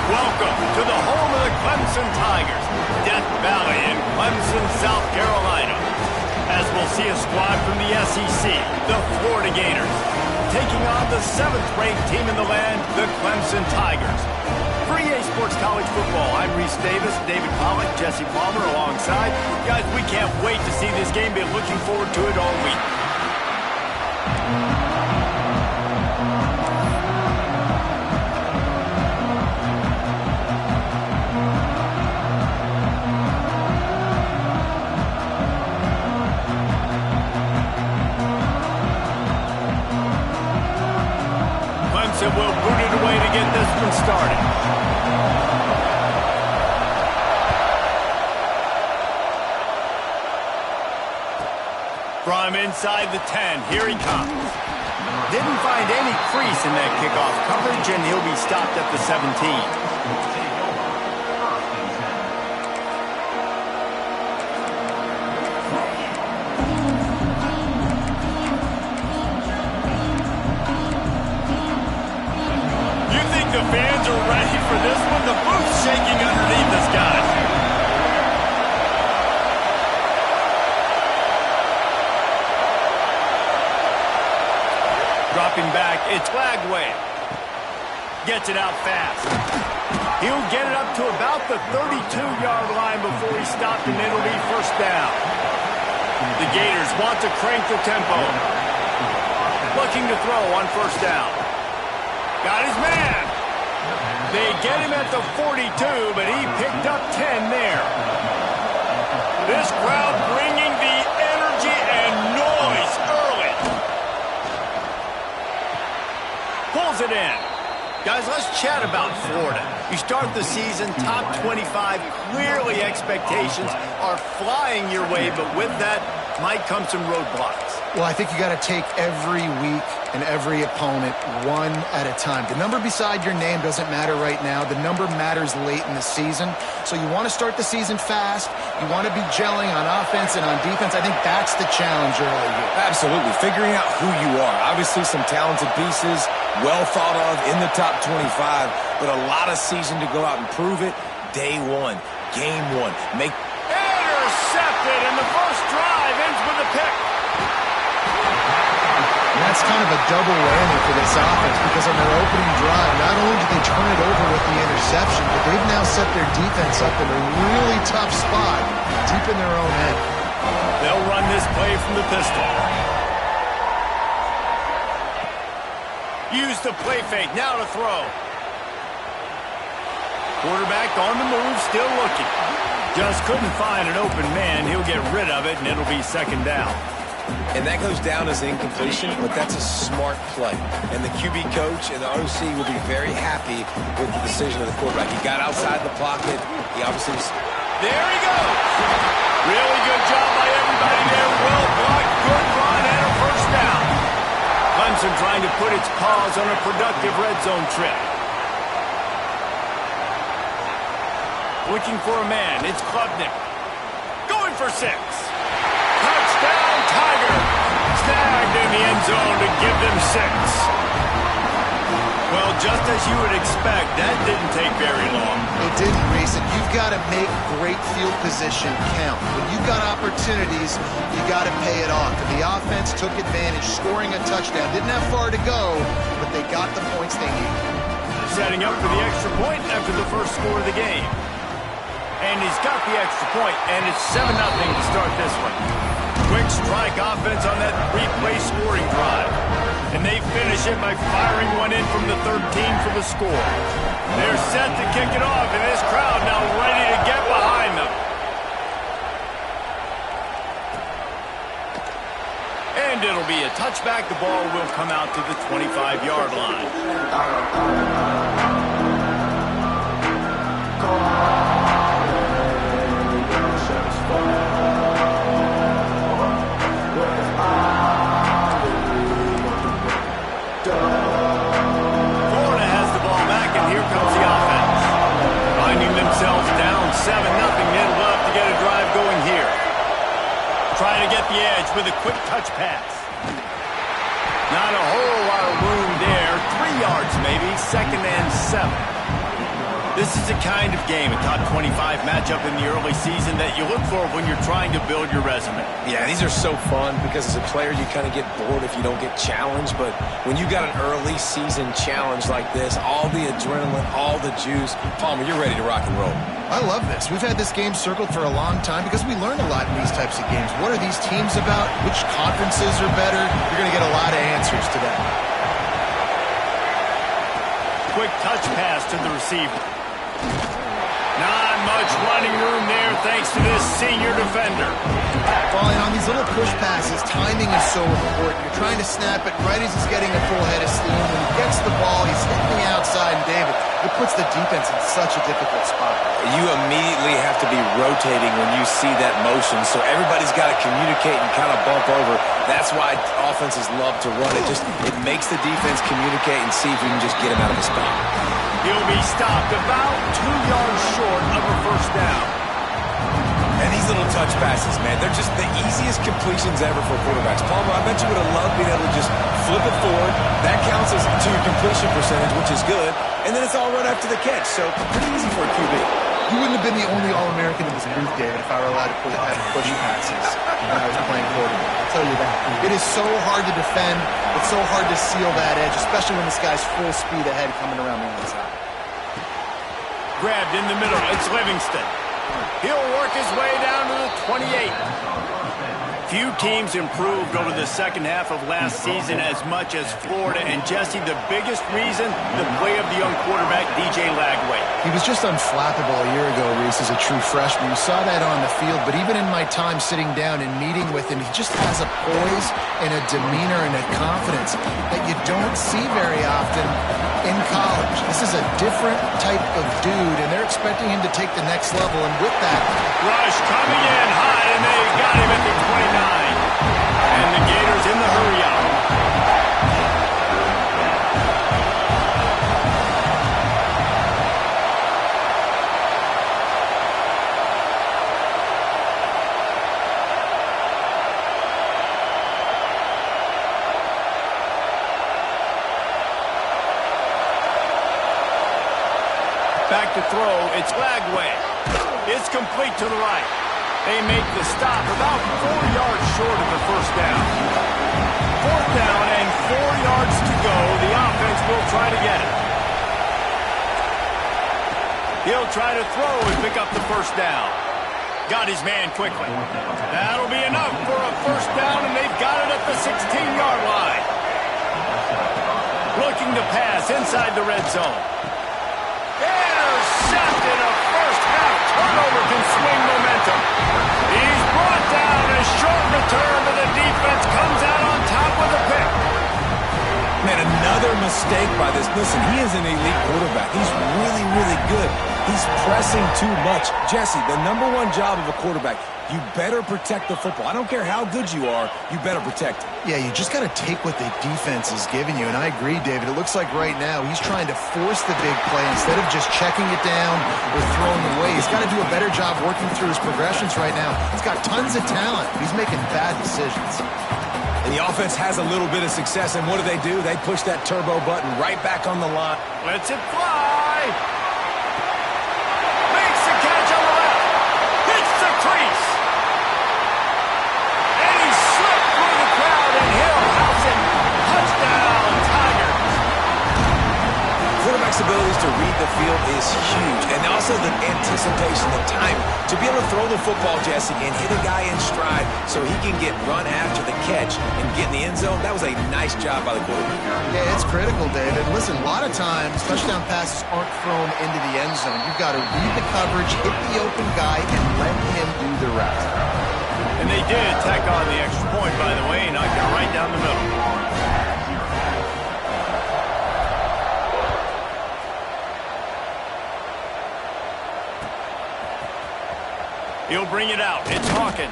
Welcome to the home of the Clemson Tigers, Death Valley in Clemson, South Carolina. As we'll see a squad from the SEC, the Florida Gators, taking on the 7th-ranked team in the land, the Clemson Tigers. For EA Sports College Football, I'm Reese Davis, David Pollack, Jesse Palmer alongside. Guys, we can't wait to see this game. Been looking forward to it all week. Clemson will boot it away to get this one started. From inside the 10, here he comes. Didn't find any crease in that kickoff coverage, and he'll be stopped at the 17. The fans are ready for this one. The booth's shaking underneath this guy. Dropping back, it's Flagway. Gets it out fast. He'll get it up to about the 32-yard line before he's stopped, and it'll be first down. The Gators want to crank the tempo. Looking to throw on first down. Got his man. They get him at the 42, but he picked up 10 there. This crowd bringing the energy and noise early. Pulls it in. Guys, let's chat about Florida. You start the season top 25. Clearly expectations are flying your way, but with that might come some roadblocks. Well, I think you got to take every week and every opponent one at a time. The number beside your name doesn't matter right now. The number matters late in the season. So you want to start the season fast. You want to be gelling on offense and on defense. I think that's the challenge early here. Absolutely. Figuring out who you are. Obviously some talented pieces, well thought of in the top 25, but a lot of season to go out and prove it. Day one, game one. Intercepted, and the first drive ends with a pick. That's kind of a double whammy for this offense because on their opening drive, not only did they turn it over with the interception, but they've now set their defense up in a really tough spot deep in their own end. They'll run this play from the pistol. Use the play fake, now to throw. Quarterback on the move, still looking. Just couldn't find an open man. He'll get rid of it, and it'll be second down. And that goes down as incompletion, but that's a smart play. And the QB coach and the OC will be very happy with the decision of the quarterback. He got outside the pocket. He obviously was... There he goes. Really good job by everybody there. Well blocked, good run, and a first down. Clemson trying to put its paws on a productive red zone trip. Looking for a man. It's Klubnik. Going for 6. Touchdown, Tiger. Snagged in the end zone to give them 6. Well, just as you would expect, that didn't take very long. It didn't, Reese. You've got to make great field position count. When you've got opportunities, you got to pay it off. And the offense took advantage, scoring a touchdown. Didn't have far to go, but they got the points they needed. Setting up for the extra point after the first score of the game. And he's got the extra point, and it's 7-0 to start this one. Quick strike offense on that three-play scoring drive. And they finish it by firing one in from the 13 for the score. They're set to kick it off, and this crowd now ready to get behind them. And it'll be a touchback. The ball will come out to the 25-yard line. Florida has the ball back, and here comes the offense. Finding themselves down 7-0, they'll have to get a drive going here. Trying to get the edge with a quick touch pass. Not a whole lot of room there. 3 yards maybe, 2nd and 7. This is the kind of game, a top 25 matchup in the early season that you look for when you're trying to build your resume. Yeah, these are so fun because as a player you kind of get bored if you don't get challenged, but when you got an early season challenge like this, all the adrenaline, all the juice, Palmer, you're ready to rock and roll. I love this. We've had this game circled for a long time because we learn a lot in these types of games. What are these teams about? Which conferences are better? You're going to get a lot of answers today. Quick touch pass to the receiver. Not much running room there thanks to this senior defender. Well, and on these little push passes, timing is so important. You're trying to snap it right as he's getting a full head of steam. When he gets the ball, he's hitting the outside, and David, it puts the defense in such a difficult spot. You immediately have to be rotating when you see that motion, so everybody's got to communicate and kind of bump over. That's why offenses love to run it. It makes the defense communicate and see if you can just get him out of his spot. He'll be stopped about 2 yards short of a first down. And these little touch passes, man, they're just the easiest completions ever for quarterbacks. Palmer, I bet you would have loved being able to just flip it forward. That counts as to your completion percentage, which is good. And then it's all run after the catch, so pretty easy for a QB. You wouldn't have been the only All-American in this booth, David, if I were allowed to have push passes when I was playing quarterback. I'll tell you that. It is so hard to defend. It's so hard to seal that edge, especially when this guy's full speed ahead coming around the inside. Grabbed in the middle. It's Livingston. He'll work his way down to the 28. Few teams improved over the second half of last season as much as Florida. And, Jesse, the biggest reason, the play of the young quarterback, DJ Lagway. He was just unflappable a year ago, Reese, as a true freshman. You saw that on the field, but even in my time sitting down and meeting with him, he just has a poise and a demeanor and a confidence that you don't see very often in college. This is a different type of dude, and they're expecting him to take the next level, and with that... Rush coming in hot, and they got him at the 29. And the Gators in the hurry-up. Back to throw, it's Lagway. It's complete to the right. They make the stop about 4 yards short of the first down. Fourth down and 4 yards to go. The offense will try to get it. He'll try to throw and pick up the first down. Got his man quickly. That'll be enough for a first down, and they've got it at the 16-yard line. Looking to pass inside the red zone. Intercepted. A first-half turnover can swing momentum. He's brought down. A short return, but the defense comes out on top with a pick. Man, another mistake by this. Listen, he is an elite quarterback. He's really, really good. He's pressing too much. Jesse, the number one job of a quarterback, you better protect the football. I don't care how good you are, you better protect it. Yeah, you just got to take what the defense is giving you, and I agree, David. It looks like right now he's trying to force the big play instead of just checking it down or throwing away. He's got to do a better job working through his progressions right now. He's got tons of talent. He's making bad decisions. And the offense has a little bit of success, and what do? They push that turbo button right back on the line. Lets it fly. Makes the catch on the left. Hits the crease. And he slipped through the crowd, and Hill house it. Touchdown, Tigers. Quarterback's abilities to read the field is huge, and also the anticipation, the time to be able to throw the football, Jesse, and hit a guy in stride so he can get run after the catch and get in the end zone. That was a nice job by the quarterback. Yeah, it's critical, David. Listen, a lot of times touchdown passes aren't thrown into the end zone. You've got to read the coverage, hit the open guy, and let him do the rest. And they did tack on the extra point, by the way, and knocked it right down the middle. He'll bring it out. It's Hawkins.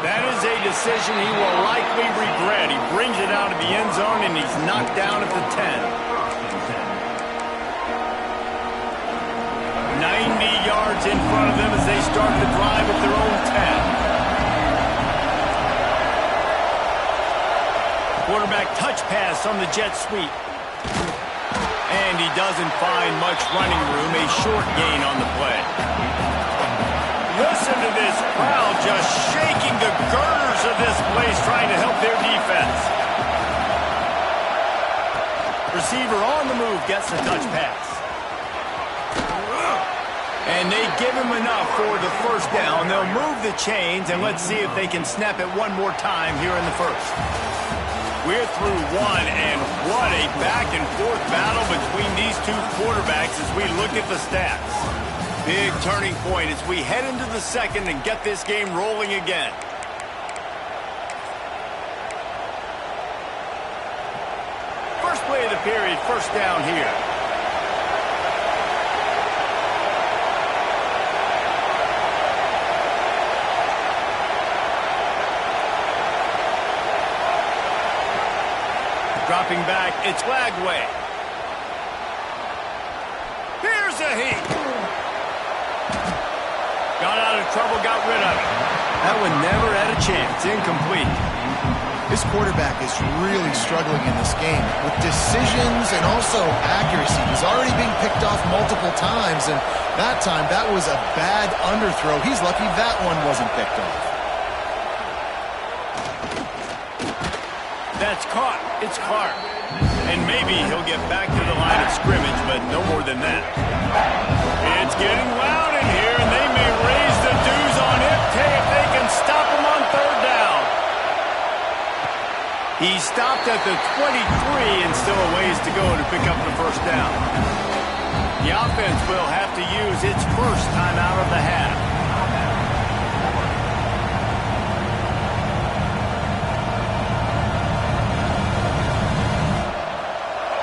That is a decision he will likely regret. He brings it out of the end zone, and he's knocked down at the 10. 90 yards in front of them as they start the drive at their own 10. Quarterback touch pass on the jet sweep. And And he doesn't find much running room, a short gain on the play. Listen to this crowd just shaking the girders of this place trying to help their defense. Receiver on the move gets a touch pass. And they give him enough for the first down. They'll move the chains, and let's see if they can snap it one more time here in the first. We're through one, and what a back-and-forth battle between these two quarterbacks as we look at the stats. Big turning point as we head into the second and get this game rolling again. First play of the period, first down here. Dropping back, it's Lagway. Here's a heat. Got out of trouble, got rid of it. That one never had a chance. Incomplete. This quarterback is really struggling in this game with decisions and also accuracy. He's already being picked off multiple times, and that time that was a bad underthrow. He's lucky that one wasn't picked off. That's caught. It's Clark. And maybe he'll get back to the line of scrimmage, but no more than that. It's getting loud in here, and they may raise the dues on it if they can stop him on third down. He stopped at the 23 and still a ways to go to pick up the first down. The offense will have to use its first timeout of the half.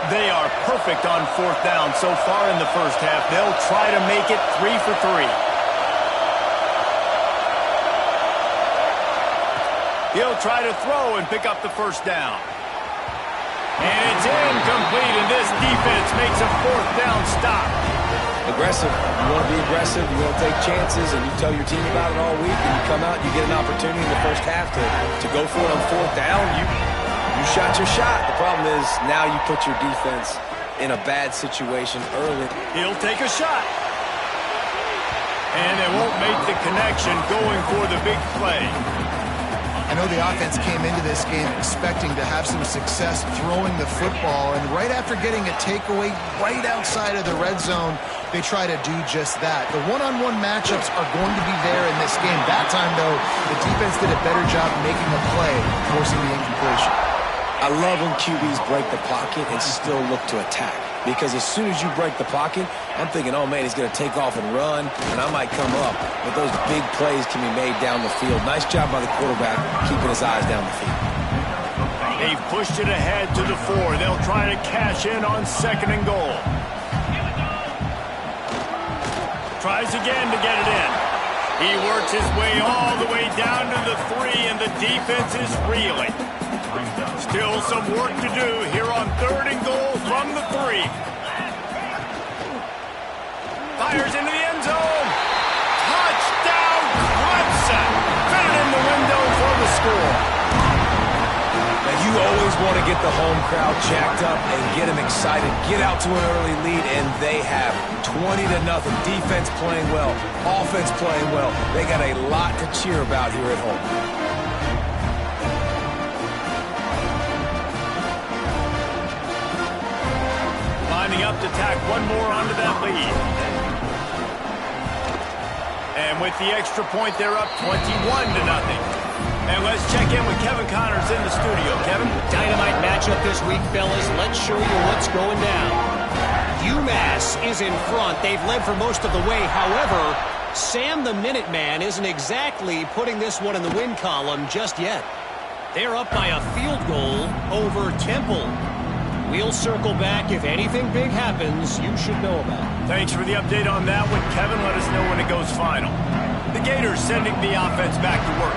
They are perfect on fourth down so far in the first half. They'll try to make it 3 for 3. He'll try to throw and pick up the first down. And it's incomplete, and this defense makes a fourth down stop. Aggressive. You want to be aggressive. You want to take chances, and you tell your team about it all week, and you come out and you get an opportunity in the first half to go for it on fourth down. You shot your shot. The problem is now you put your defense in a bad situation early. He'll take a shot. And they won't make the connection going for the big play. I know the offense came into this game expecting to have some success throwing the football, and right after getting a takeaway right outside of the red zone, they try to do just that. The one-on-one matchups are going to be there in this game. That time, though, the defense did a better job making a play, forcing the incompletion. I love when QBs break the pocket and still look to attack. Because as soon as you break the pocket, I'm thinking, oh, man, he's going to take off and run, and I might come up. But those big plays can be made down the field. Nice job by the quarterback keeping his eyes down the field. They've pushed it ahead to the 4. They'll try to cash in on second and goal. Tries again to get it in. He works his way all the way down to the 3, and the defense is reeling. Still some work to do here on third and goal from the 3. Fires into the end zone. Touchdown, Clemson. Fit it in the window for the score. Now, you always want to get the home crowd jacked up and get them excited. Get out to an early lead, and they have 20-0. Defense playing well. Offense playing well. They got a lot to cheer about here at home. Up to tack one more onto that lead. And with the extra point, they're up 21-0. And let's check in with Kevin Connors in the studio. Kevin? Dynamite matchup this week, fellas. Let's show you what's going down. UMass is in front. They've led for most of the way. However, Sam the Minuteman isn't exactly putting this one in the win column just yet. They're up by a field goal over Temple. We'll circle back. If anything big happens, you should know about it. Thanks for the update on that one, Kevin. Let us know when it goes final. The Gators sending the offense back to work.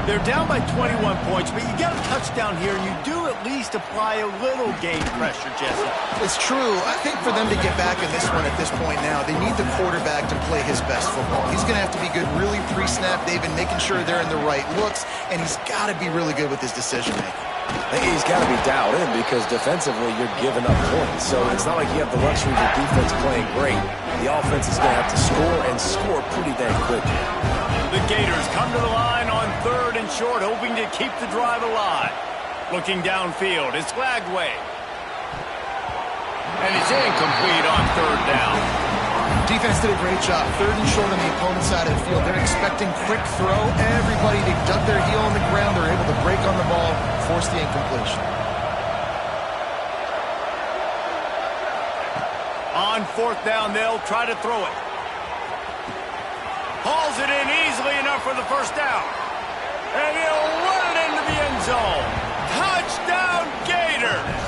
They're down by 21 points, but you get a touchdown here, and you do at least apply a little game pressure, Jesse. It's true. I think for them to get back in this one at this point now, they need the quarterback to play his best football. He's going to have to be good really pre-snap. They've been making sure they're in the right looks, and he's got to be really good with his decision-making. He's got to be dialed in because defensively you're giving up points. So it's not like you have the luxury of your defense playing great. The offense is going to have to score and score pretty dang quickly. The Gators come to the line on 3rd and short, hoping to keep the drive alive. Looking downfield, it's Flagway. And it's incomplete on 3rd down. Defense did a great job. 3rd and short on the opponent's side of the field. They're expecting quick throw. Everybody, they dug their heel on the ground. They're able to break on the ball, force the incompletion. On 4th down, they'll try to throw it. Hauls it in easily enough for the 1st down. And he'll run it into the end zone. Touchdown, Gators!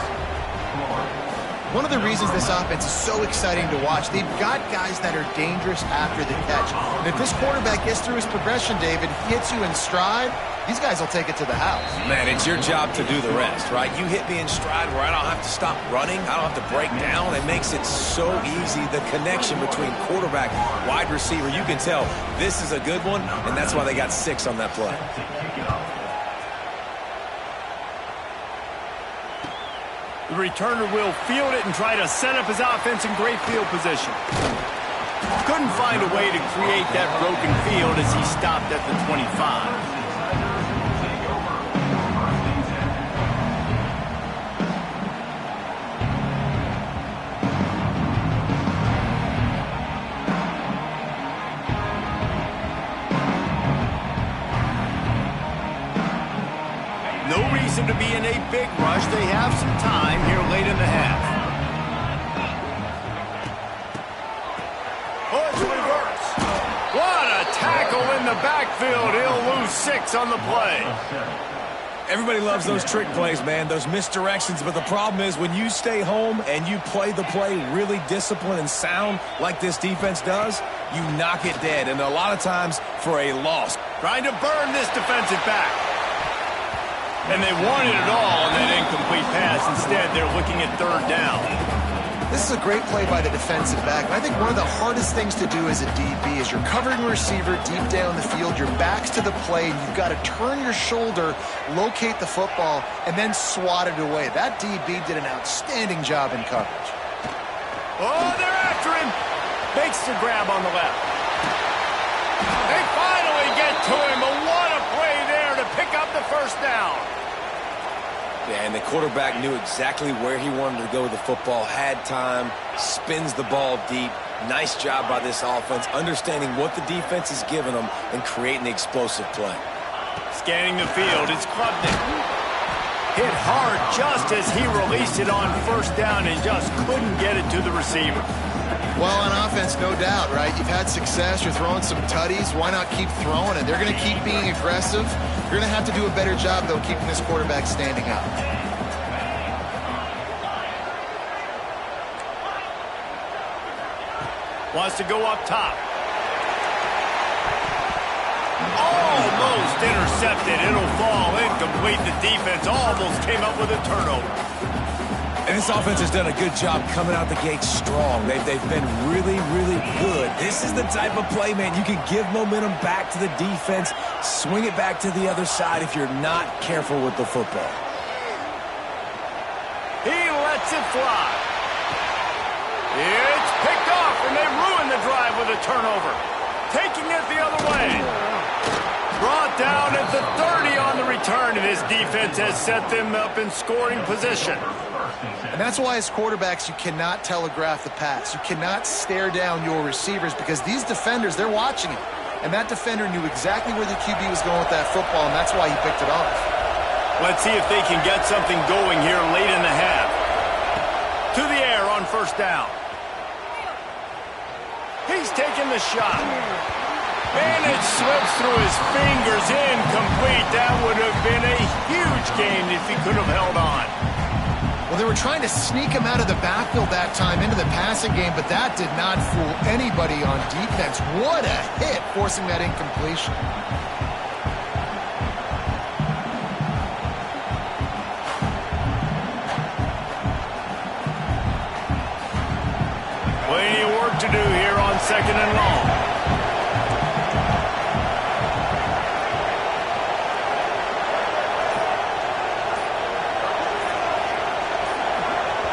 One of the reasons this offense is so exciting to watch, they've got guys that are dangerous after the catch. And if this quarterback gets through his progression, David, hits you in stride, these guys will take it to the house. Man, it's your job to do the rest, right? You hit me in stride where I don't have to stop running. I don't have to break down. It makes it so easy. The connection between quarterback, wide receiver, you can tell this is a good one, and that's why they got 6 on that play. The returner will field it and try to set up his offense in great field position. Couldn't find a way to create that broken field as he stopped at the 25. No reason to be in a big rush. They have some time here late in the half. Push reverse. What a tackle in the backfield. He'll lose 6 on the play. Everybody loves those trick plays, man, those misdirections. But the problem is when you stay home and you play the play really disciplined and sound like this defense does, you knock it dead. And a lot of times for a loss. Trying to burn this defensive back. And they wanted it all on that incomplete pass. Instead, they're looking at 3rd down. This is a great play by the defensive back. And I think one of the hardest things to do as a DB is you're covering a receiver deep down the field, your back's to the play, and you've got to turn your shoulder, locate the football, and then swat it away. That DB did an outstanding job in coverage. Oh, they're after him. Makes the grab on the left. They finally get to him, but what a play there to pick up the 1st down. Yeah, and the quarterback knew exactly where he wanted to go with the football, had time, spins the ball deep. Nice job by this offense, understanding what the defense is giving them and creating the explosive play. Scanning the field, it's Klubnik. Hit hard just as he released it on 1st down and just couldn't get it to the receiver. Well, on offense, no doubt, right? You've had success. You're throwing some tutties. Why not keep throwing it? They're going to keep being aggressive. You're going to have to do a better job, though, keeping this quarterback standing up. Wants to go up top. Almost intercepted. It'll fall incomplete. The defense almost came up with a turnover. And this offense has done a good job coming out the gate strong. They've been really, really good. This is the type of play, man, you can give momentum back to the defense, swing it back to the other side if you're not careful with the football. He lets it fly. It's picked off, and they ruin the drive with a turnover. Taking it the other way. Brought down at the 30 on the return, and his defense has set them up in scoring position. And that's why as quarterbacks, you cannot telegraph the pass. You cannot stare down your receivers because these defenders, they're watching it. And that defender knew exactly where the QB was going with that football, and that's why he picked it off. Let's see if they can get something going here late in the half. To the air on 1st down. He's taking the shot. And it slips through his fingers, incomplete. That would have been a huge gain if he could have held on. Well, they were trying to sneak him out of the backfield that time into the passing game, but that did not fool anybody on defense. What a hit, forcing that incompletion. Plenty of work to do here on 2nd and long.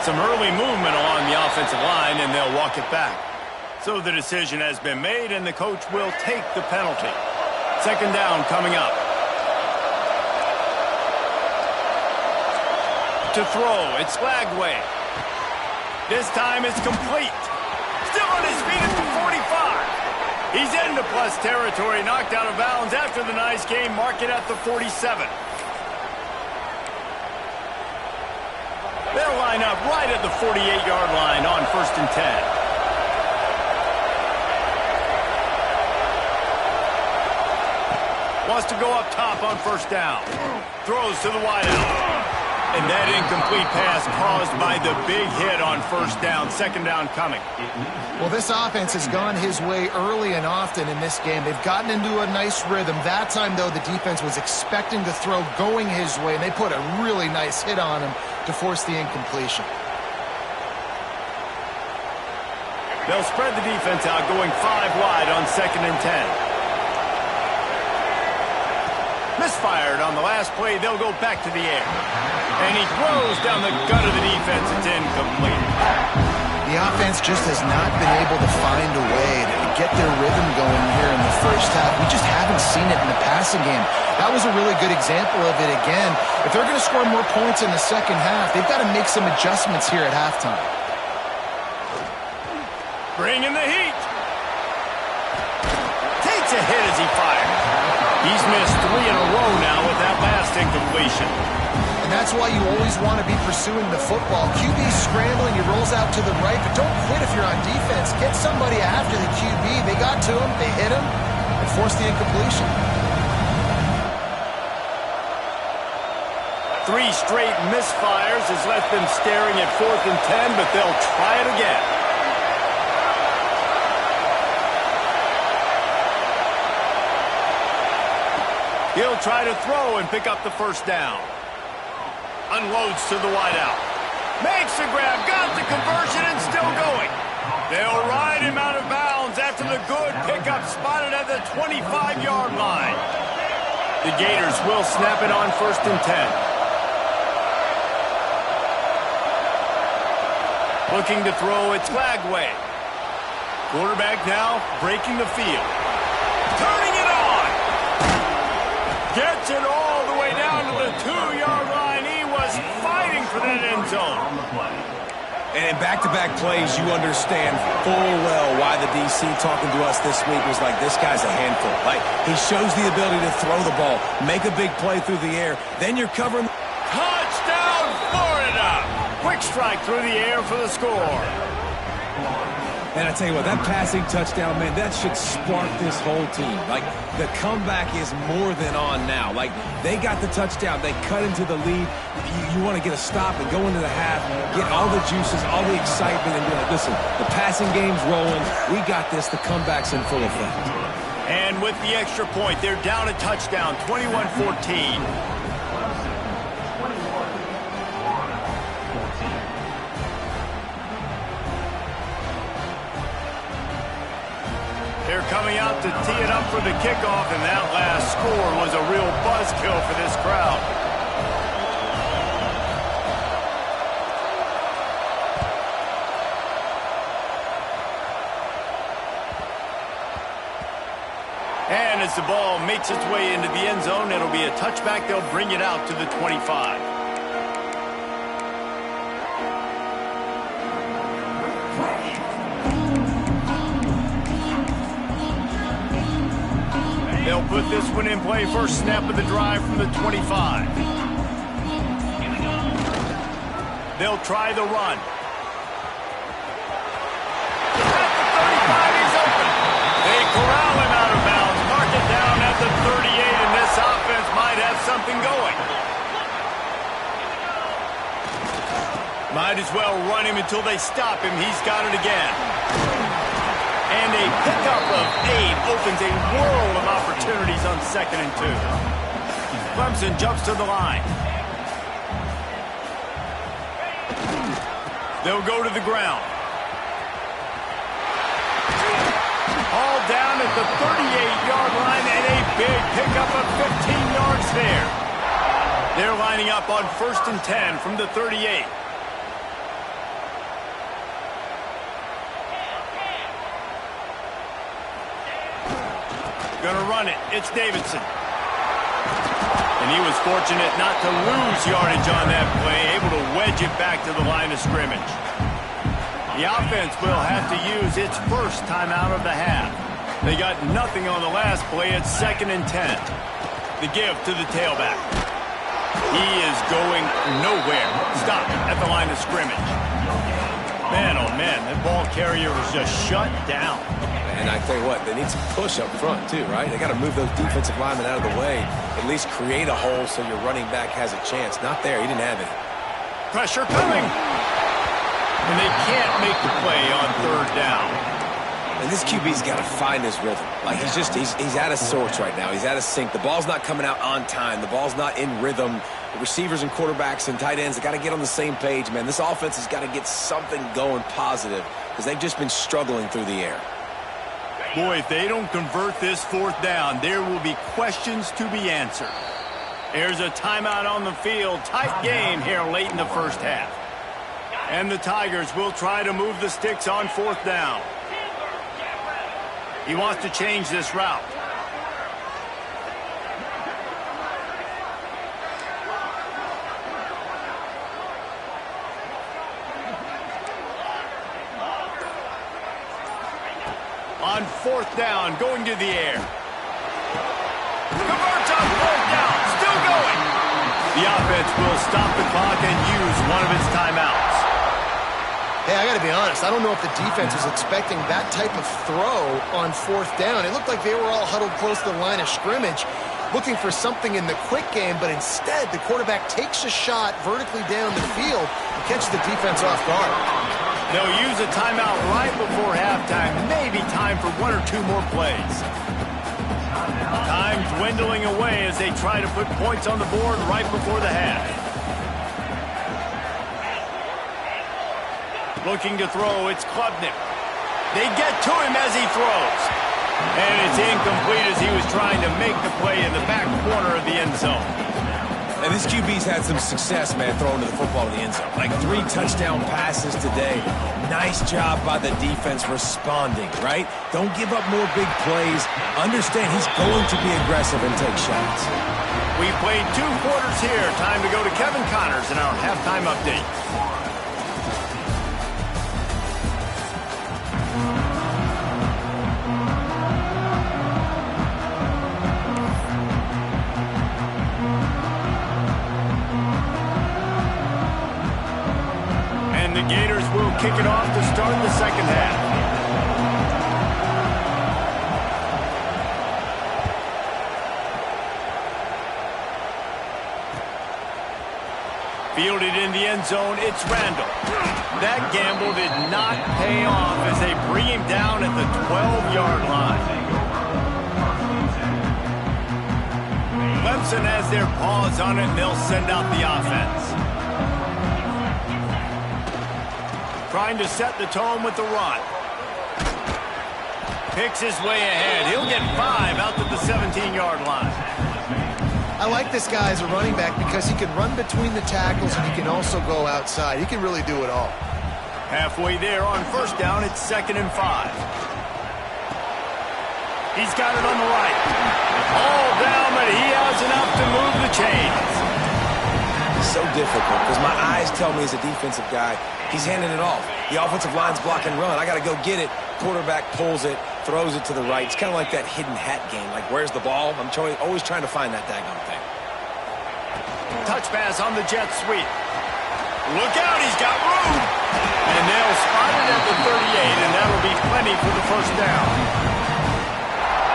Some early movement along the offensive line, and they'll walk it back. So the decision has been made, and the coach will take the penalty. Second down coming up. To throw, it's Lagway. This time it's complete. Still on his feet at the 45. He's into plus territory, knocked out of bounds after the nice game. Mark it at the 47. They'll line up right at the 48-yard line on 1st and 10. Wants to go up top on 1st down. Throws to the wideout. And that incomplete pass caused by the big hit on 1st down. 2nd down coming. Well, this offense has gone his way early and often in this game. They've gotten into a nice rhythm. That time, though, the defense was expecting the throw going his way, and they put a really nice hit on him to force the incompletion. They'll spread the defense out, going 5 wide on 2nd and 10. Misfired on the last play. They'll go back to the air. And he throws down the gut of the defense. It's incomplete. The offense just has not been able to find a way to get their rhythm going here in the first half. We just haven't seen it in the passing game. That was a really good example of it again. If they're going to score more points in the second half, they've got to make some adjustments here at halftime. Bringing the heat. Takes a hit as he fires. He's missed 3 in a row now with that last incompletion. And that's why you always want to be pursuing the football. QB's scrambling, he rolls out to the right, but don't quit if you're on defense. Get somebody after the QB. They got to him, they hit him, and forced the incompletion. 3 straight misfires has left them staring at 4th and 10, but they'll try it again. He'll try to throw and pick up the 1st down. Unloads to the wideout. Makes the grab, got the conversion, and still going. They'll ride him out of bounds after the good pickup spotted at the 25-yard line. The Gators will snap it on 1st and 10. Looking to throw, it's Lagway. Quarterback now breaking the field. Turning it on. Gets it all the way down to the 2-yard line. He was fighting for that end zone. And in back-to-back plays, you understand full well why the DC talking to us this week was like, this guy's a handful. Like, he shows the ability to throw the ball, make a big play through the air, then you're covering. Touchdown, Florida! Quick strike through the air for the score. And I tell you what, that passing touchdown, man, that should spark this whole team. Like, the comeback is more than on now. Like, they got the touchdown. They cut into the lead. You want to get a stop and go into the half, get all the juices, all the excitement, and be like, listen, the passing game's rolling. We got this. The comeback's in full effect. And with the extra point, they're down a touchdown, 21-14. They're coming out to tee it up for the kickoff, and that last score was a real buzzkill for this crowd. And as the ball makes its way into the end zone, it'll be a touchback. They'll bring it out to the 25. They'll put this one in play. First snap of the drive from the 25. They'll try the run. At the 35, he's open. They corral him out of bounds. Mark it down at the 38, and this offense might have something going. Might as well run him until they stop him. He's got it again. And a pickup of 8 opens a world of opportunities on 2nd and 2. Clemson jumps to the line. They'll go to the ground. All down at the 38-yard line, and a big pickup of 15 yards there. They're lining up on 1st and 10 from the 38. Gonna run it. It's Davidson. And he was fortunate not to lose yardage on that play, able to wedge it back to the line of scrimmage. The offense will have to use its first timeout of the half. They got nothing on the last play. It's 2nd and 10. The give to the tailback. He is going nowhere. Stop at the line of scrimmage. Man, oh man, that ball carrier was just shut down. And I tell you what, they need some push up front too, right? They got to move those defensive linemen out of the way, at least create a hole so your running back has a chance. Not there. He didn't have any. Pressure coming. And they can't make the play on 3rd down. And this QB's got to find his rhythm. Like he's out of sorts right now. He's out of sync. The ball's not coming out on time. The ball's not in rhythm. The receivers and quarterbacks and tight ends, they got to get on the same page, man. This offense has got to get something going positive because they've just been struggling through the air. Boy, if they don't convert this 4th down, there will be questions to be answered. There's a timeout on the field. Tight game here late in the first half. And the Tigers will try to move the sticks on 4th down. He wants to change this route. On 4th down, going to the air. Converts on 4th down, still going. The offense will stop the clock and use one of its timeouts. Hey, I got to be honest. I don't know if the defense was expecting that type of throw on 4th down. It looked like they were all huddled close to the line of scrimmage, looking for something in the quick game, but instead the quarterback takes a shot vertically down the field and catches the defense off guard. They'll use a timeout right before halftime, maybe time for 1 or 2 more plays. Time dwindling away as they try to put points on the board right before the half. Looking to throw, it's Klubnik. They get to him as he throws. And it's incomplete as he was trying to make the play in the back corner of the end zone. And this QB's had some success, man, throwing to the football in the end zone. Like 3 touchdown passes today. Nice job by the defense responding, right? Don't give up more big plays. Understand he's going to be aggressive and take shots. We played 2 quarters here. Time to go to Kevin Connors in our halftime update. The Gators will kick it off to start the second half. Fielded in the end zone, it's Randall. That gamble did not pay off as they bring him down at the 12-yard line. Clemson has their paws on it, and they'll send out the offense. Trying to set the tone with the run. Picks his way ahead. He'll get 5 out to the 17-yard line. I like this guy as a running back because he can run between the tackles and he can also go outside. He can really do it all. Halfway there on 1st down, it's 2nd and 5. He's got it on the right. All down, but he has enough to move the chains. So difficult because my eyes tell me as a defensive guy, he's handing it off. The offensive line's block and run. I got to go get it. Quarterback pulls it, throws it to the right. It's kind of like that hidden hat game. Like, where's the ball? I'm always trying to find that daggone thing. Touch pass on the jet sweep. Look out, he's got room. And they'll spot it at the 38, and that'll be plenty for the 1st down.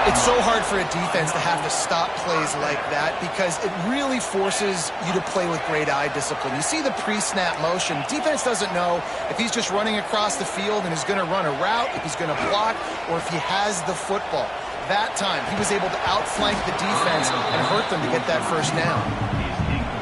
It's so hard for a defense to have to stop plays like that because it really forces you to play with great eye discipline. You see the pre-snap motion. Defense doesn't know if he's just running across the field and is going to run a route, if he's going to block, or if he has the football. That time, he was able to outflank the defense and hurt them to get that 1st down.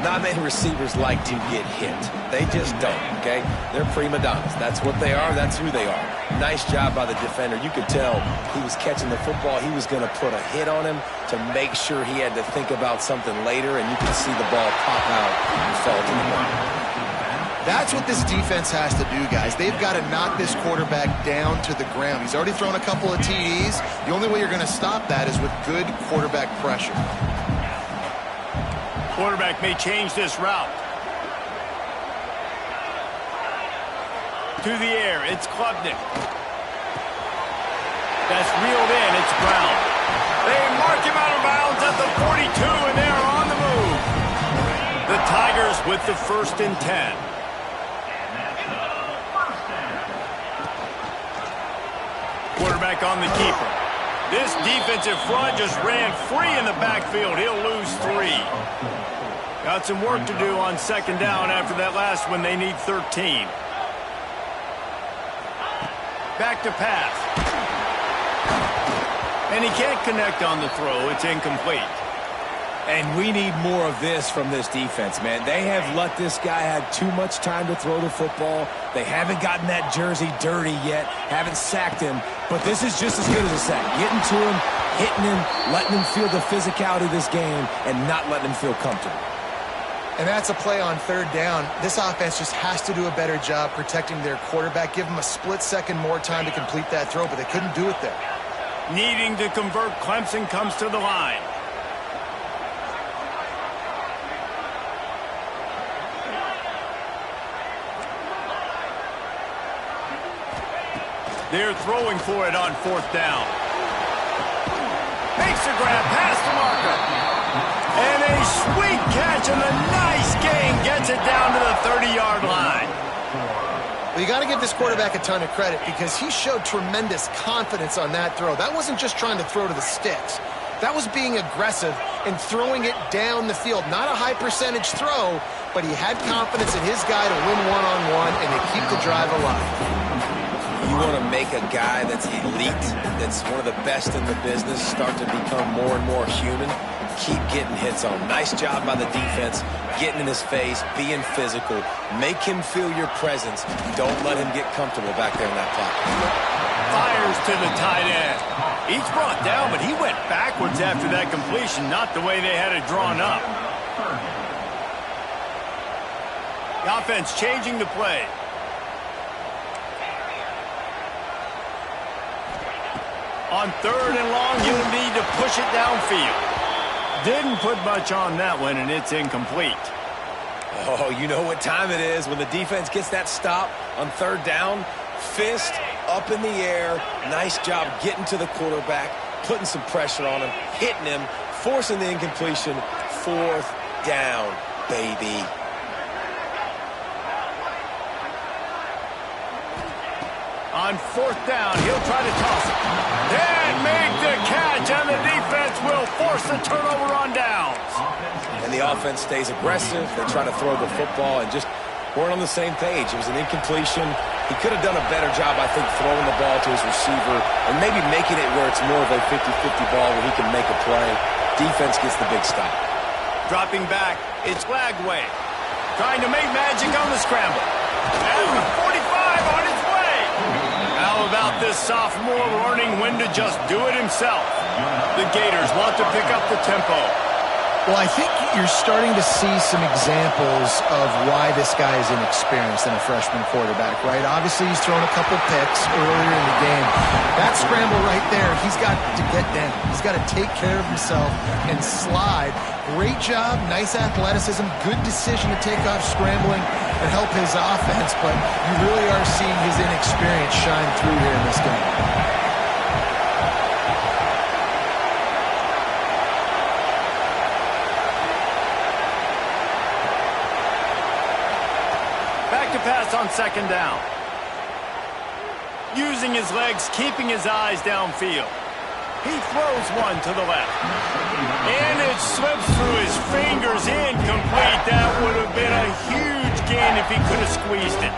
Not many receivers like to get hit. They just don't, okay? They're prima donnas. That's what they are. That's who they are. Nice job by the defender. You could tell he was catching the football. He was going to put a hit on him to make sure he had to think about something later, and you could see the ball pop out and fall to the ground. That's what this defense has to do, guys. They've got to knock this quarterback down to the ground. He's already thrown a couple of TDs. The only way you're going to stop that is with good quarterback pressure. Quarterback may change this route. To the air, it's Klubnik. That's reeled in, it's Brown. They mark him out of bounds at the 42, and they're on the move. The Tigers with the 1st and 10. Quarterback on the keeper. This defensive front just ran free in the backfield. He'll lose 3. Got some work to do on 2nd down after that last one. They need 13. Back to pass. And he can't connect on the throw. It's incomplete. And we need more of this from this defense, man. They have let this guy have too much time to throw the football. They haven't gotten that jersey dirty yet, haven't sacked him. But this is just as good as a sack. Getting to him, hitting him, letting him feel the physicality of this game, and not letting him feel comfortable. And that's a play on 3rd down. This offense just has to do a better job protecting their quarterback. Give him a split second more time to complete that throw, but they couldn't do it there. Needing to convert, Clemson comes to the line. They're throwing for it on 4th down. Makes a grab past the marker. And a sweet catch and a nice gain gets it down to the 30-yard line. Well, you got to give this quarterback a ton of credit because he showed tremendous confidence on that throw. That wasn't just trying to throw to the sticks. That was being aggressive and throwing it down the field. Not a high percentage throw, but he had confidence in his guy to win one-on-one and to keep the drive alive. You want to make a guy that's elite, that's one of the best in the business, start to become more and more human, keep getting hits on. Nice job by the defense, getting in his face, being physical. Make him feel your presence. Don't let him get comfortable back there in that pocket. Fires to the tight end. He's brought down, but he went backwards after that completion, not the way they had it drawn up. The offense changing the play. On 3rd and long, you'll need to push it downfield. Didn't put much on that one, and it's incomplete. Oh, you know what time it is when the defense gets that stop on 3rd down. Fist up in the air. Nice job getting to the quarterback, putting some pressure on him, hitting him, forcing the incompletion. 4th down, baby. On 4th down, he'll try to toss it. And make the catch, and the defense will force the turnover on downs. And the offense stays aggressive. They try to throw the football and just weren't on the same page. It was an incompletion. He could have done a better job, I think, throwing the ball to his receiver and maybe making it where it's more of a 50-50 ball where he can make a play. Defense gets the big stop. Dropping back, it's Lagway. Trying to make magic on the scramble. And the 45 on its way. How about this sophomore learning when to just do it himself? The Gators want to pick up the tempo. Well, I think you're starting to see some examples of why this guy is inexperienced in a freshman quarterback, right? Obviously, he's thrown a couple picks earlier in the game. That scramble right there, he's got to get down. He's got to take care of himself and slide. Great job, nice athleticism, good decision to take off scrambling and help his offense, but you really are seeing his inexperience shine through here in this game. Pass on 2nd down. Using his legs, keeping his eyes downfield. He throws one to the left. And it slips through his fingers, incomplete. That would have been a huge gain if he could have squeezed it.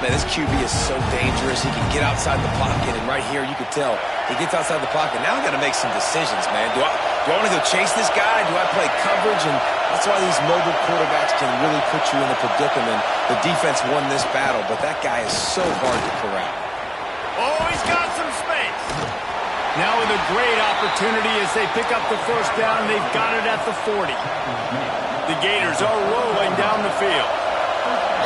Man, this QB is so dangerous. He can get outside the pocket, and right here you can tell he gets outside the pocket. Now I got to make some decisions, man. Do I want to go chase this guy? Do I play coverage? And that's why these mobile quarterbacks can really put you in a predicament. The defense won this battle, but that guy is so hard to corral. Oh, he's got some space. Now with a great opportunity as they pick up the 1st down. They've got it at the 40. The Gators are rolling down the field.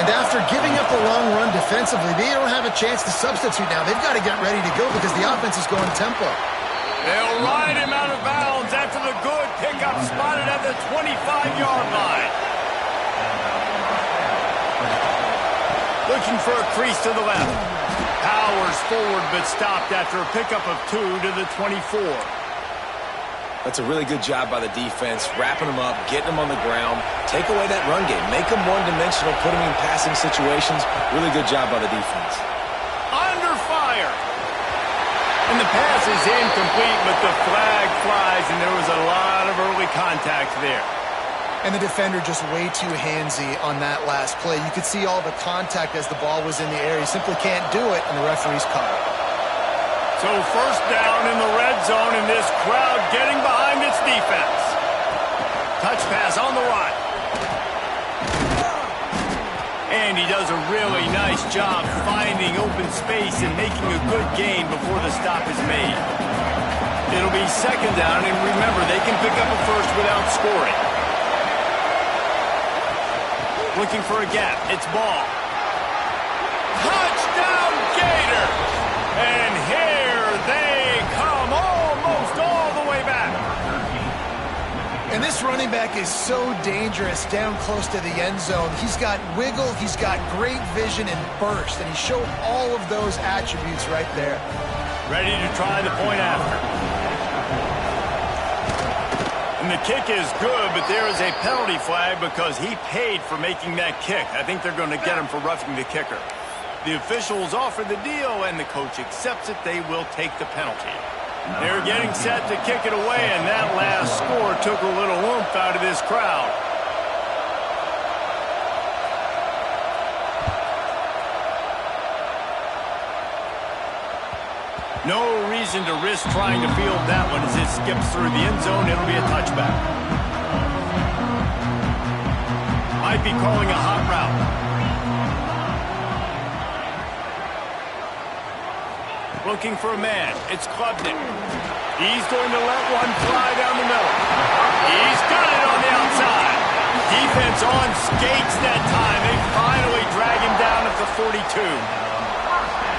And after giving up a long run defensively, they don't have a chance to substitute now. They've got to get ready to go because the offense is going tempo. They'll ride him out of bounds after the good pickup spotted at the 25-yard line. Looking for a crease to the left. Powers forward but stopped after a pickup of 2 to the 24. That's a really good job by the defense, wrapping them up, getting them on the ground, take away that run game, make them one-dimensional, put them in passing situations. Really good job by the defense. Under fire. And the pass is incomplete, but the flag flies, and there was a lot of early contact there. And the defender just way too handsy on that last play. You could see all the contact as the ball was in the air. He simply can't do it, and the referee's caught it. So first down in the red zone, and this crowd getting behind its defense. Touch pass on the right. And he does a really nice job finding open space and making a good gain before the stop is made. It'll be second down, and remember, they can pick up a first without scoring. Looking for a gap. It's ball. Touchdown, Gators! And here they come almost all the way back. And this running back is so dangerous down close to the end zone. He's got wiggle, he's got great vision and burst, and he showed all of those attributes right there. Ready to try the point after. And the kick is good, but there is a penalty flag because he paid for making that kick. I think they're going to get him for roughing the kicker. The officials offer the deal, and the coach accepts it. They will take the penalty. They're getting set to kick it away, and that last score took a little oomph out of this crowd. No reason to risk trying to field that one as it skips through the end zone. It'll be a touchback. Might be calling a hot route. Looking for a man. It's Klubnik. He's going to let one fly down the middle. He's got it on the outside. Defense on skates that time. They finally drag him down at the 42.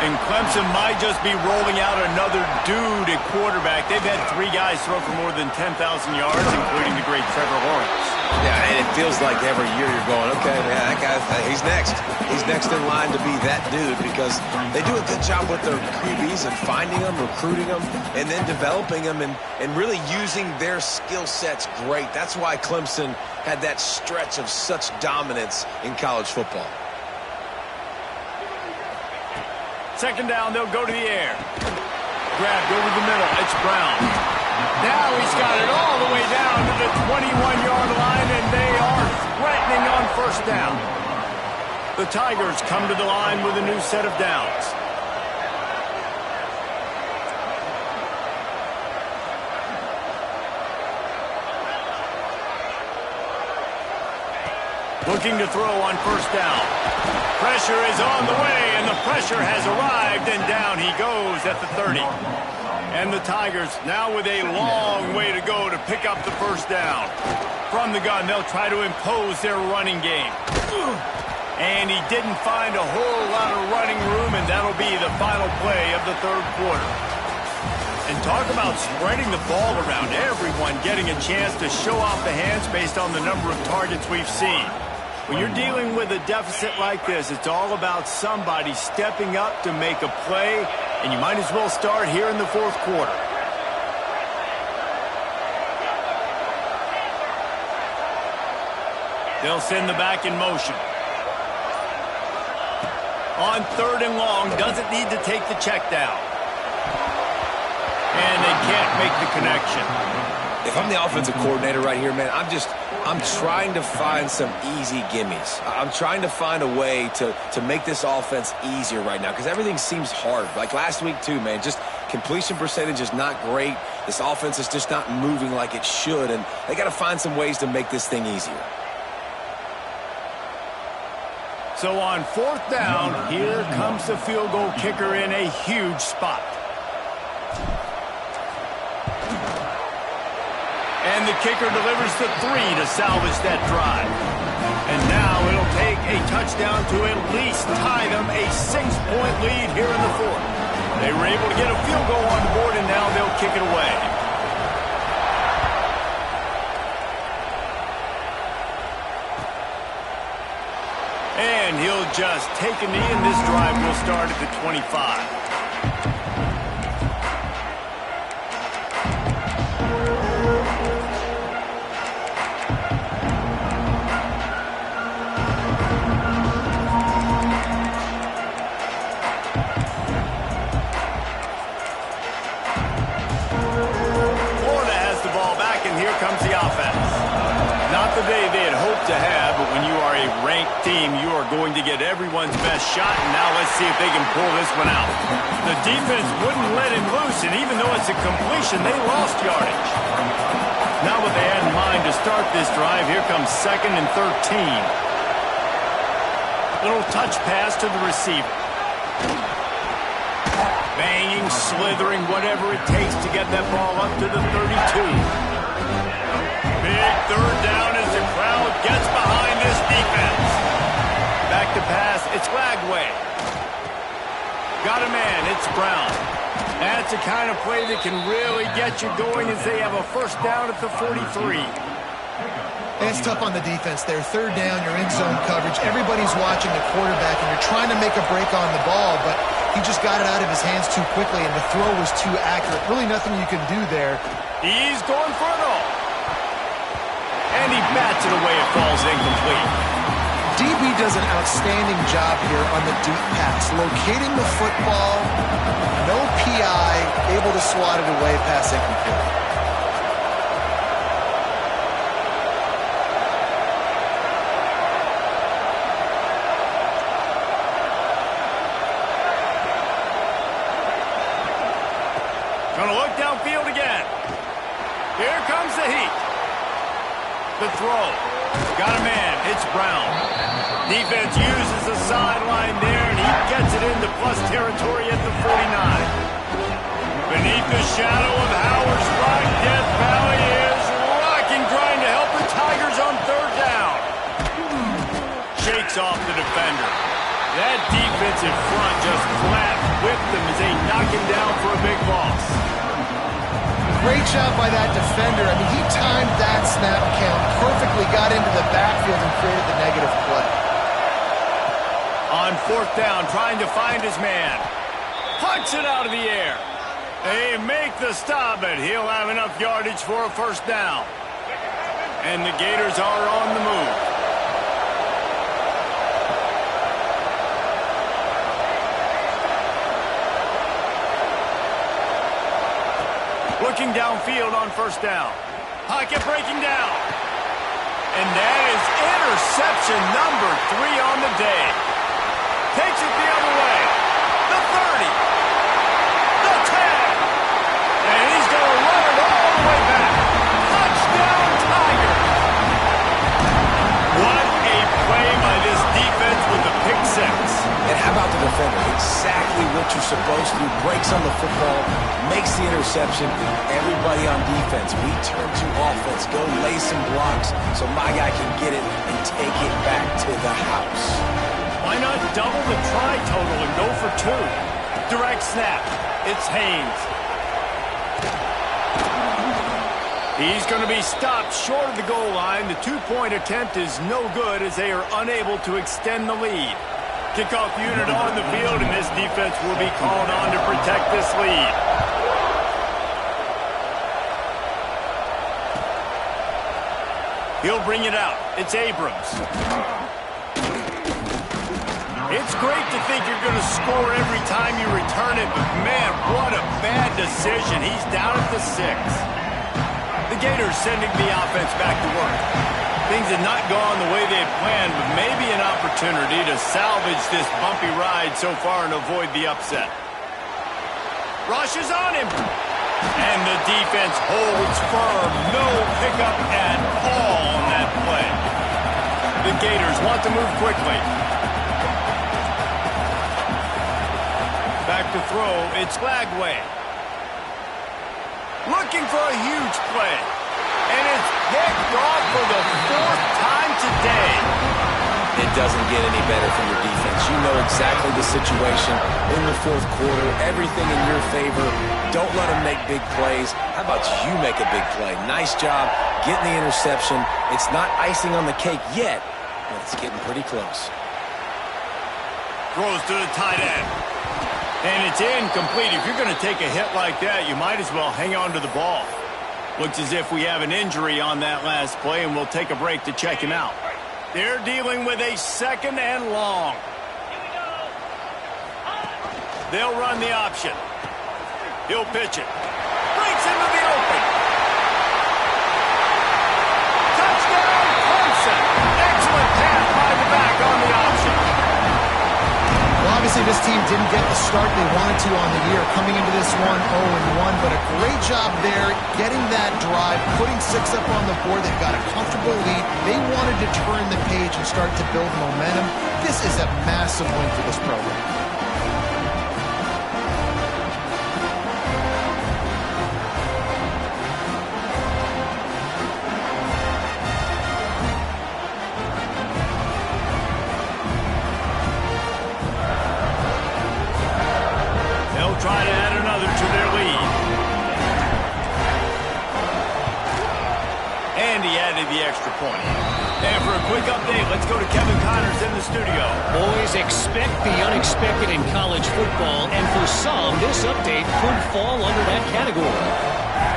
And Clemson might just be rolling out another dude at quarterback. They've had 3 guys throw for more than 10,000 yards, including the great Trevor Lawrence. Yeah, and it feels like every year you're going, okay, man, that guy, he's next. He's next in line to be that dude because they do a good job with their QBs and finding them, recruiting them, and then developing them and really using their skill sets great. That's why Clemson had that stretch of such dominance in college football. Second down, they'll go to the air. Grabbed over the middle. It's Brown. Now he's got it all the way down to the 21-yard line, and they are threatening on first down. The Tigers come to the line with a new set of downs. Looking to throw on first down. Pressure is on the way, and the pressure has arrived, and down he goes at the 30. And the Tigers now with a long way to go to pick up the first down. From the gun, they'll try to impose their running game. And he didn't find a whole lot of running room, and that'll be the final play of the third quarter. And talk about spreading the ball around, everyone getting a chance to show off the hands based on the number of targets we've seen. When you're dealing with a deficit like this, it's all about somebody stepping up to make a play, and you might as well start here in the fourth quarter. They'll send the back in motion. On third and long, doesn't need to take the check down. And they can't make the connection. If I'm the offensive coordinator right here, man, I'm trying to find some easy gimmies. I'm trying to find a way to make this offense easier right now because everything seems hard. Like last week too, man, just completion percentage is not great. This offense is just not moving like it should, and they got to find some ways to make this thing easier. So on fourth down, here comes the field goal kicker in a huge spot. And the kicker delivers the 3 to salvage that drive. And now it'll take a touchdown to at least tie them a 6-point lead here in the fourth. They were able to get a field goal on the board, and now they'll kick it away. And he'll just take a knee, and this drive will start at the 25. Comes the offense. Not the day they had hoped to have, but when you are a ranked team, you are going to get everyone's best shot, and now let's see if they can pull this one out. The defense wouldn't let him loose, and even though it's a completion, they lost yardage. Not what they had in mind to start this drive. Here comes 2nd and 13. Little touch pass to the receiver. Banging, slithering, whatever it takes to get that ball up to the 32. Big third down as the crowd gets behind this defense. Back to pass, it's Lagway. Got a man, it's Brown. That's the kind of play that can really get you going as they have a first down at the 43. It's tough on the defense there. Third down, you're in zone coverage. Everybody's watching the quarterback, and you're trying to make a break on the ball, but he just got it out of his hands too quickly, and the throw was too accurate. Really nothing you can do there. He's going for it all. And he bats it away. It falls incomplete. DB does an outstanding job here on the deep pass. Locating the football, no PI, able to swat it away, pass incomplete. Gonna look downfield again. Here comes the heat. The throw. Got a man. It's Brown. Defense uses the sideline there, and he gets it into plus territory at the 49. Beneath the shadow of Howard's Rock, Death Valley is rocking, trying to help the Tigers on third down. Shakes off the defender. That defense in front just flat whipped them as they knock him down for a big loss. Great job by that defender. I mean, he timed that snap count perfectly, got into the backfield and created the negative play. On fourth down, trying to find his man. Punts it out of the air. They make the stop, but he'll have enough yardage for a first down. And the Gators are on the move. Looking downfield on first down. Pocket breaking down. And that is interception number 3 on the day. Takes it the other way. The 30. The 10. And he's going to run it all the way back. Touchdown, Tigers. What a play by this defense with the pick six. And how about the defender? Exactly what you're supposed to do. Breaks on the football, makes the interception. Everybody on defense, we turn to offense. Go lay some blocks so my guy can get it and take it back to the house. Why not double the try total and go for 2? Direct snap. It's Haynes. He's going to be stopped short of the goal line. The 2-point attempt is no good as they are unable to extend the lead. Kickoff unit on the field, and this defense will be called on to protect this lead. He'll bring it out. It's Abrams. It's great to think you're going to score every time you return it, but man, what a bad decision. He's down at the 6. The Gators sending the offense back to work. Things had not gone the way they had planned, but maybe an opportunity to salvage this bumpy ride so far and avoid the upset. Rushes on him. And the defense holds firm. No pickup at all on that play. The Gators want to move quickly. Back to throw. It's Lagway. Looking for a huge play. And it's picked off for the 4th time today. It doesn't get any better from your defense. You know exactly the situation in the fourth quarter, everything in your favor. Don't let them make big plays. How about you make a big play? Nice job getting the interception. It's not icing on the cake yet, but it's getting pretty close. Throws to the tight end. And it's incomplete. If you're going to take a hit like that, you might as well hang on to the ball. Looks as if we have an injury on that last play, and we'll take a break to check him out. They're dealing with a 2nd and long. They'll run the option. He'll pitch it. Breaks into the open. Touchdown, Clemson. Excellent pass by the back on the option. Well, obviously this team didn't get the start they wanted to on the year, coming into this one 0-1, but a great job there getting that drive, putting 6 up on the board. They've got a comfortable lead. They wanted to turn the page and start to build momentum. This is a massive win for this program. Try to add another to their lead. And he added the extra point. And for a quick update, let's go to Kevin Connors in the studio. Boys, expect the unexpected in college football, and for some, this update could fall under that category.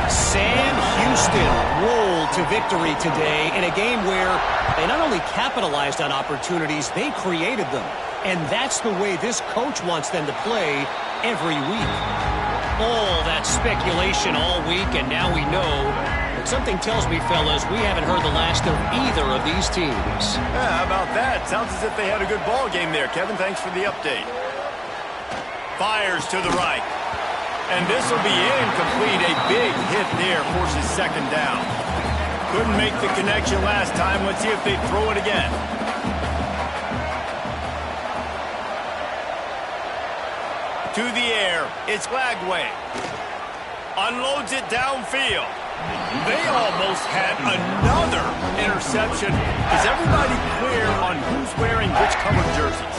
Sam Houston rolled to victory today in a game where they not only capitalized on opportunities, they created them. And that's the way this coach wants them to play every week. All that speculation all week, and now we know. But something tells me, fellas, we haven't heard the last of either of these teams. Yeah, how about that? Sounds as if they had a good ball game there. Kevin, thanks for the update. Fires to the right. And this will be incomplete. A big hit there forces 2nd down. Couldn't make the connection last time. Let's see if they throw it again. To the air, it's Lagway. Unloads it downfield. They almost had another interception. Is everybody clear on who's wearing which colored jerseys?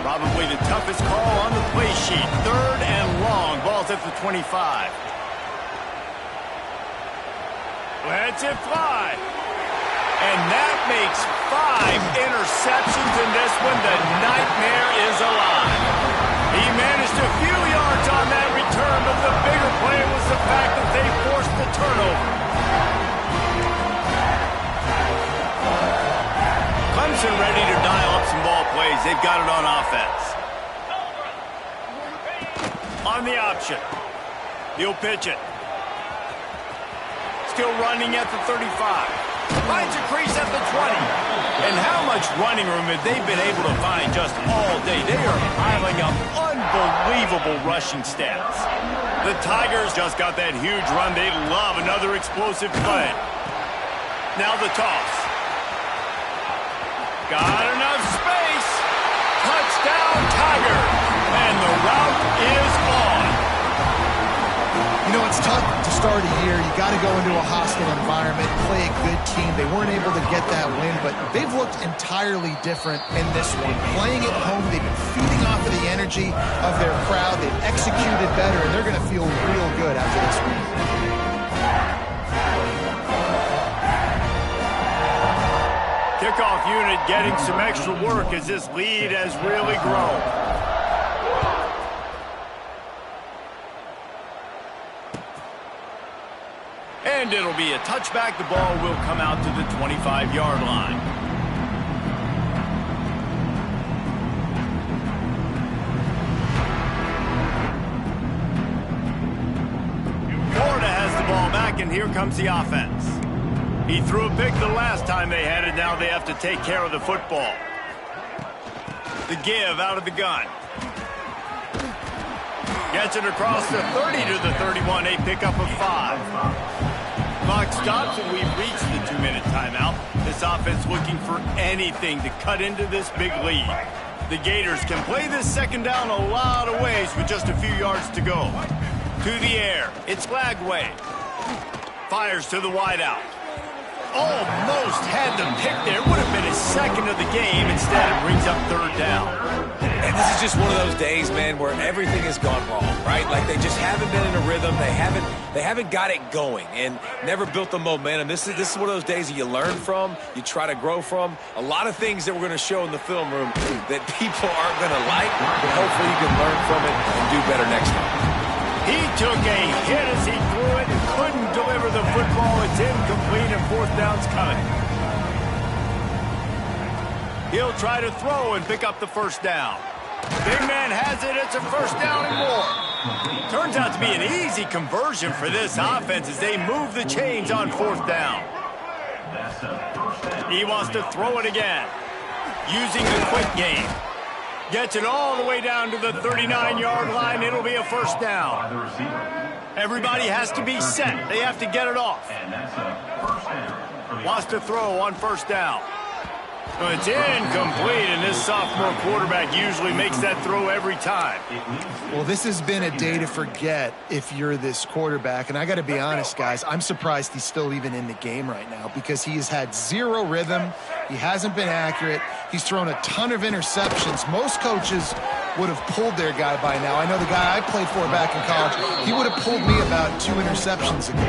Probably the toughest call on the play sheet. 3rd and long. Ball's at the 25. Lets it fly. And that makes 5 interceptions in this one. The nightmare is alive. He managed a few yards on that return, but the bigger play was the fact that they forced the turnover. Clemson ready to dial up some ball plays. They've got it on offense. On the option. He'll pitch it. Still running at the 35. Finds a crease at the 20. And how much running room have they been able to find just all day? They are piling up unbelievable rushing stats. The Tigers just got that huge run. They love another explosive play. Now the toss. Got enough space. Touchdown, Tigers. And the route is on. You know, it's tough to start a year. You got to go into a hostile environment, play a good team. They weren't able to get that win, but they've looked entirely different in this one. Playing at home, they've been feeding off of the energy of their crowd. They've executed better, and they're going to feel real good after this win. Kickoff unit getting some extra work as this lead has really grown. And it'll be a touchback. The ball will come out to the 25-yard line. Florida has the ball back, and here comes the offense. He threw a pick the last time they had it. Now they have to take care of the football. The give out of the gun. Gets it across the 30 to the 31. A pickup of 5. Clock stops, and we've reached the 2-minute timeout. This offense looking for anything to cut into this big lead. The Gators can play this 2nd down a lot of ways with just a few yards to go. To the air, it's Lagway. Fires to the wideout. Almost had the pick there. Would have been his second of the game. Instead, it brings up third down. And this is just one of those days, man, where everything has gone wrong, right? Like they just haven't been in a rhythm. They haven't got it going and never built the momentum. This is one of those days that you learn from, you try to grow from. A lot of things that we're going to show in the film room that people aren't going to like, but hopefully you can learn from it and do better next time. He took a hit as he threw it and couldn't deliver the football. It's incomplete and fourth down's coming. He'll try to throw and pick up the first down. Big man has it. It's a first down and more. Turns out to be an easy conversion for this offense as they move the chains on fourth down. He wants to throw it again. Using the quick game. Gets it all the way down to the 39-yard line. It'll be a first down. Everybody has to be set. They have to get it off. Wants to throw on first down. It's incomplete, and this sophomore quarterback usually makes that throw every time. Well, this has been a day to forget if you're this quarterback. And I got to be honest, guys, I'm surprised he's still even in the game right now because he has had zero rhythm. He hasn't been accurate. He's thrown a ton of interceptions. Most coaches would have pulled their guy by now. I know the guy I played for back in college, he would have pulled me about 2 interceptions ago.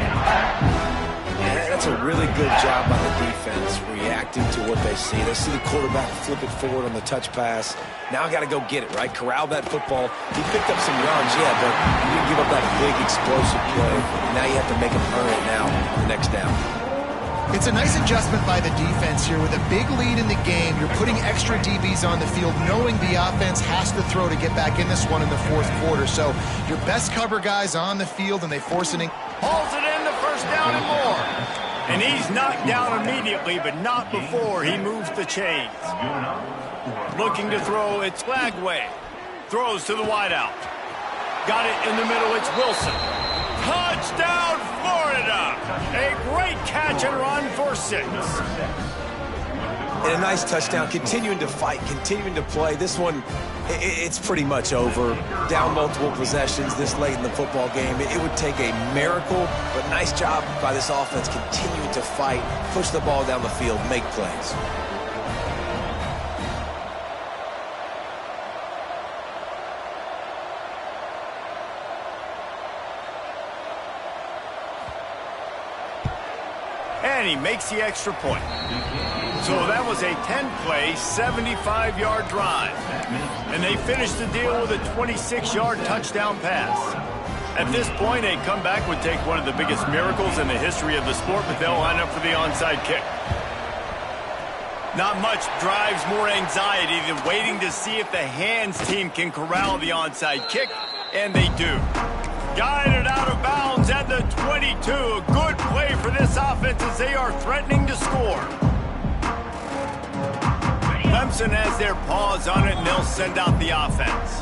Yeah, that's a really good job by the defense, reacting to what they see. They see the quarterback flip it forward on the touch pass. Now I got to go get it, right? Corral that football. He picked up some yards, yeah, but you didn't give up that big explosive play. Now you have to make him earn it now on the next down. It's a nice adjustment by the defense here. With a big lead in the game, you're putting extra DBs on the field, knowing the offense has to throw to get back in this one in the fourth quarter. So your best cover guys on the field, and they force it in. Hauls it in the first down and more. And he's knocked down immediately, but not before he moves the chains. Looking to throw, it's Flagway. Throws to the wideout. Got it in the middle, it's Wilson. Touchdown, Florida! A great catch and run for 6. And a nice touchdown, continuing to fight, continuing to play. This one, it's pretty much over. Down multiple possessions this late in the football game. It would take a miracle, but nice job by this offense continuing to fight, push the ball down the field, make plays. And he makes the extra point. So that was a 10-play, 75-yard drive. And they finished the deal with a 26-yard touchdown pass. At this point, a comeback would take one of the biggest miracles in the history of the sport, but they'll line up for the onside kick. Not much drives more anxiety than waiting to see if the hands team can corral the onside kick, and they do. Guided out of bounds at the 22. A good play for this offense as they are threatening to score. Clemson has their paws on it, and they'll send out the offense.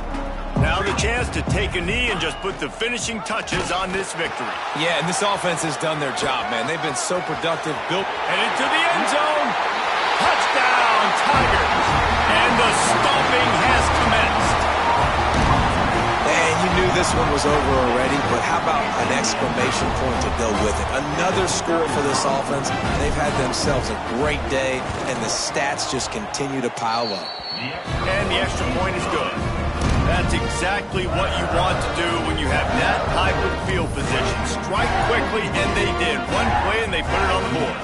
Now the chance to take a knee and just put the finishing touches on this victory. Yeah, and this offense has done their job, man. They've been so productive. And into the end zone. Touchdown, Tigers. And the stomping has commenced. And you knew this one was over already, but how about an exclamation point to go with it? Another score for this offense. They've had themselves a great day, and the stats just continue to pile up. And the extra point is good. That's exactly what you want to do when you have that type of field position. Strike quickly, and they did. One play, and they put it on the board.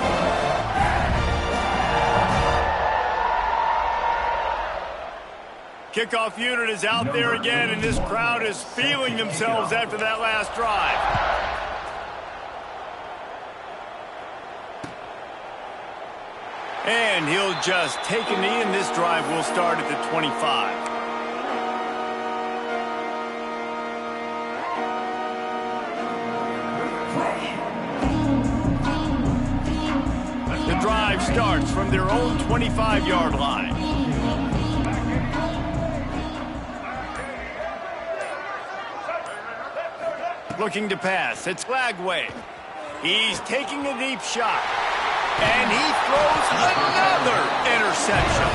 Kickoff unit is out there again, and this crowd is feeling themselves after that last drive. And he'll just take a knee, and this drive will start at the 25. The drive starts from their own 25-yard line. Looking to pass. It's Flagway. He's taking a deep shot. And he throws another interception.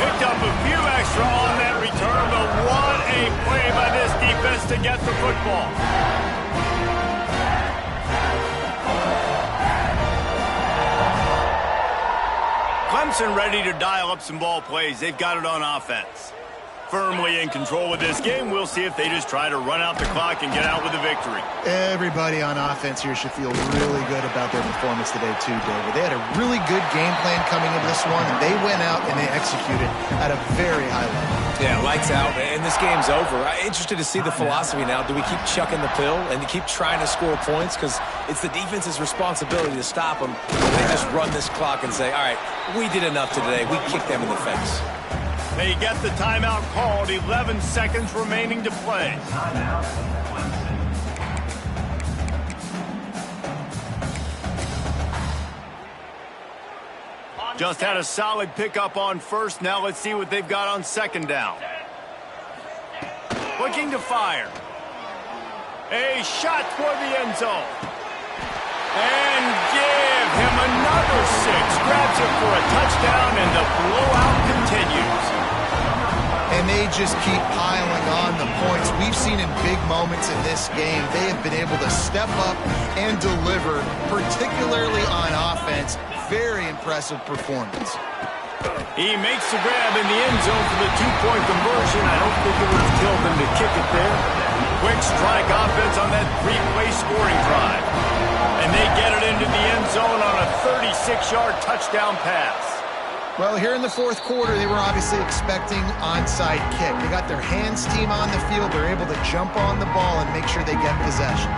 Picked up a few extra on that return, but what a play by this defense to get the football. Anderson ready to dial up some ball plays. They've got it on offense. Firmly in control of this game. We'll see if they just try to run out the clock and get out with a victory. Everybody on offense here should feel really good about their performance today too, David. They had a really good game plan coming into this one, and they went out and they executed at a very high level. Yeah, lights out, and this game's over. I'm interested to see the philosophy now. Do we keep chucking the pill and keep trying to score points? Because it's the defense's responsibility to stop them. They just run this clock and say, all right, we did enough today. We kicked them in the face. They get the timeout called. 11 seconds remaining to play. Just had a solid pickup on first. Now let's see what they've got on second down. Looking to fire. A shot toward the end zone. And give him another 6. Grabs it for a touchdown, and the blowout continues. And they just keep piling on the points. We've seen in big moments in this game, they have been able to step up and deliver, particularly on offense. Very impressive performance. He makes the grab in the end zone for the 2-point conversion. I don't think it would have killed him to kick it there. Quick strike offense on that 3-play scoring drive. And they get it into the end zone on a 36-yard touchdown pass. Well, here in the fourth quarter, they were obviously expecting onside kick. They got their hands team on the field. They're able to jump on the ball and make sure they get possession.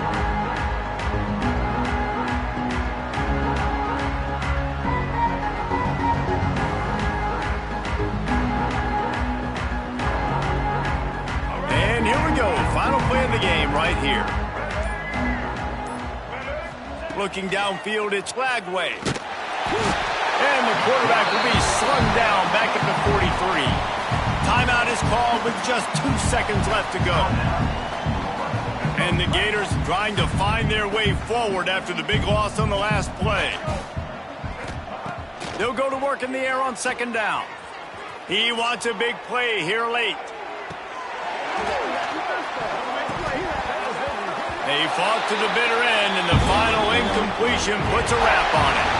And here we go. Final play of the game right here. Looking downfield, it's Flagway. And the quarterback will be slung down back at the 43. Timeout is called with just 2 seconds left to go. And the Gators trying to find their way forward after the big loss on the last play. They'll go to work in the air on second down. He wants a big play here late. They fought to the bitter end, and the final incompletion puts a wrap on it.